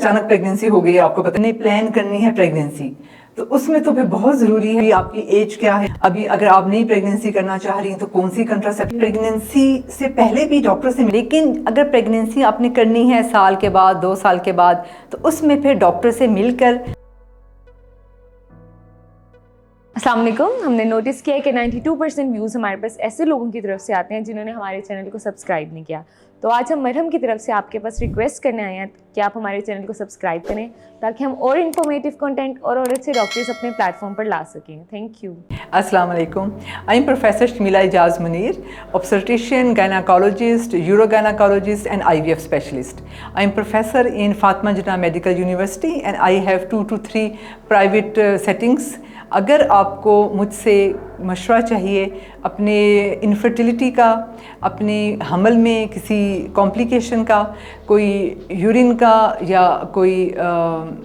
अचानक प्रेगनेंसी हो गई, आपको पता नहीं, प्लान करनी है प्रेगनेंसी, तो उसमें तो फिर बहुत ज़रूरी है आपकी एज क्या है। अभी अगर आप नई प्रेगनेंसी करना चाह रही हैं तो कौन सी कंट्रासेप्टिव, प्रेगनेंसी से पहले भी डॉक्टर से, लेकिन अगर प्रेगनेंसी आपने करनी है साल के बाद, 2 साल के बाद, तो उसमें फिर डॉक्टर से मिलकर। अस्सलाम वालेकुम। हमने नोटिस किया है कि 92% व्यूज़ हमारे पास ऐसे लोगों की तरफ से आते हैं जिन्होंने हमारे चैनल को सब्सक्राइब नहीं किया। तो आज हम मरहम की तरफ से आपके पास रिक्वेस्ट करने आए हैं कि आप हमारे चैनल को सब्सक्राइब करें ताकि हम और इन्फॉर्मेटिव कंटेंट और अच्छे डॉक्टर्स अपने प्लेटफॉर्म पर ला सकें। Thank you. अस्सलाम वालेकुम। I am professor Shamila Ejaz Munir, obstetrician, gynecologist, urogynecologist and IVF specialist. I am professor in Fatima Jinnah Medical University and I have 2 to 3 private settings. अगर आपको मुझसे मशवरा चाहिए अपने इनफर्टिलिटी का, अपने हमल में किसी कॉम्प्लिकेशन का, कोई यूरिन का या कोई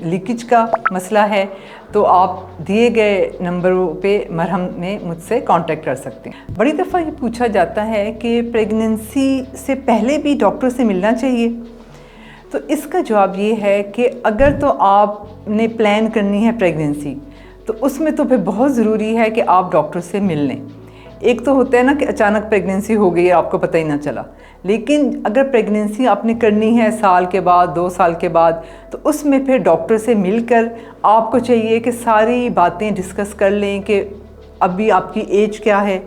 लीकेज का मसला है, तो आप दिए गए नंबरों पे मरहम में मुझसे कांटेक्ट कर सकते हैं। बड़ी दफ़ा ये पूछा जाता है कि प्रेगनेंसी से पहले भी डॉक्टर से मिलना चाहिए, तो इसका जवाब ये है कि अगर तो आपने प्लान करनी है प्रेगनेंसी, तो उसमें तो फिर बहुत ज़रूरी है कि आप डॉक्टर से मिल लें। एक तो होता है ना कि अचानक प्रेगनेंसी हो गई, आपको पता ही ना चला, लेकिन अगर प्रेगनेंसी आपने करनी है साल के बाद, 2 साल के बाद, तो उसमें फिर डॉक्टर से मिलकर आपको चाहिए कि सारी बातें डिस्कस कर लें कि अभी आपकी एज क्या है,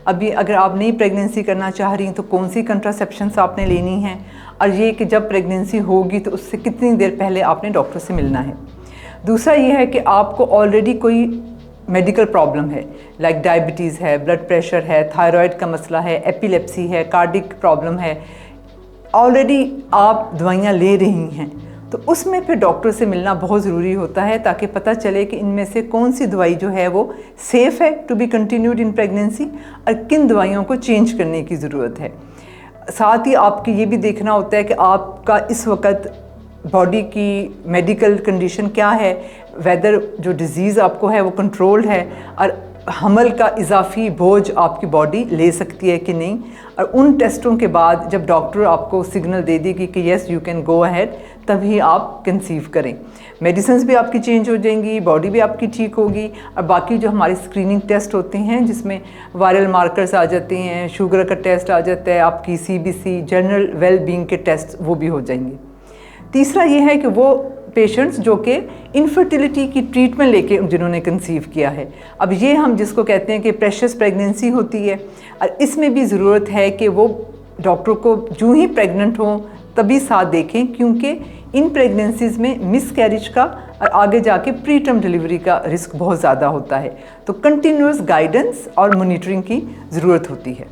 अभी अगर आप नई प्रेगनेंसी करना चाह रही हैं तो कौन सी कंट्रासेप्शंस आपने लेनी है, और ये कि जब प्रेगनेंसी होगी तो उससे कितनी देर पहले आपने डॉक्टर से मिलना है। दूसरा ये है कि आपको ऑलरेडी कोई मेडिकल प्रॉब्लम है, लाइक डायबिटीज़ है, ब्लड प्रेशर है, थायराइड का मसला है, एपिलेप्सी है, कार्डिक प्रॉब्लम है, ऑलरेडी आप दवाइयाँ ले रही हैं, तो उसमें फिर डॉक्टर से मिलना बहुत ज़रूरी होता है ताकि पता चले कि इनमें से कौन सी दवाई जो है वो सेफ़ है to be continued in pregnancy और किन दवाइयों को चेंज करने की ज़रूरत है। साथ ही आपको ये भी देखना होता है कि आपका इस वक्त बॉडी की मेडिकल कंडीशन क्या है, वेदर जो डिज़ीज़ आपको है वो कंट्रोल्ड है और हमल का इजाफी बोझ आपकी बॉडी ले सकती है कि नहीं, और उन टेस्टों के बाद जब डॉक्टर आपको सिग्नल दे देगी कि yes you can go ahead, तभी आप कंसीव करें। मेडिसिन्स भी आपकी चेंज हो जाएंगी, बॉडी भी आपकी ठीक होगी, और बाकी जो हमारे स्क्रीनिंग टेस्ट होते हैं जिसमें वायरल मार्कर्स आ जाते हैं, शुगर का टेस्ट आ जाता है, आपकी CBC जनरल वेल बीइंग के टेस्ट वो भी हो जाएंगे। तीसरा ये है कि वो पेशेंट्स जो कि इनफर्टिलिटी की ट्रीटमेंट लेके जिन्होंने कंसीव किया है, अब ये हम जिसको कहते हैं कि प्रेशस प्रेगनेंसी होती है, और इसमें भी ज़रूरत है कि वो डॉक्टर को जो ही प्रेग्नेंट हों तभी साथ देखें, क्योंकि इन प्रेगनेंसीज़ में मिसकैरेज का और आगे जाके प्री टर्म डिलीवरी का रिस्क बहुत ज़्यादा होता है, तो कंटिन्यूस गाइडेंस और मॉनिटरिंग की ज़रूरत होती है।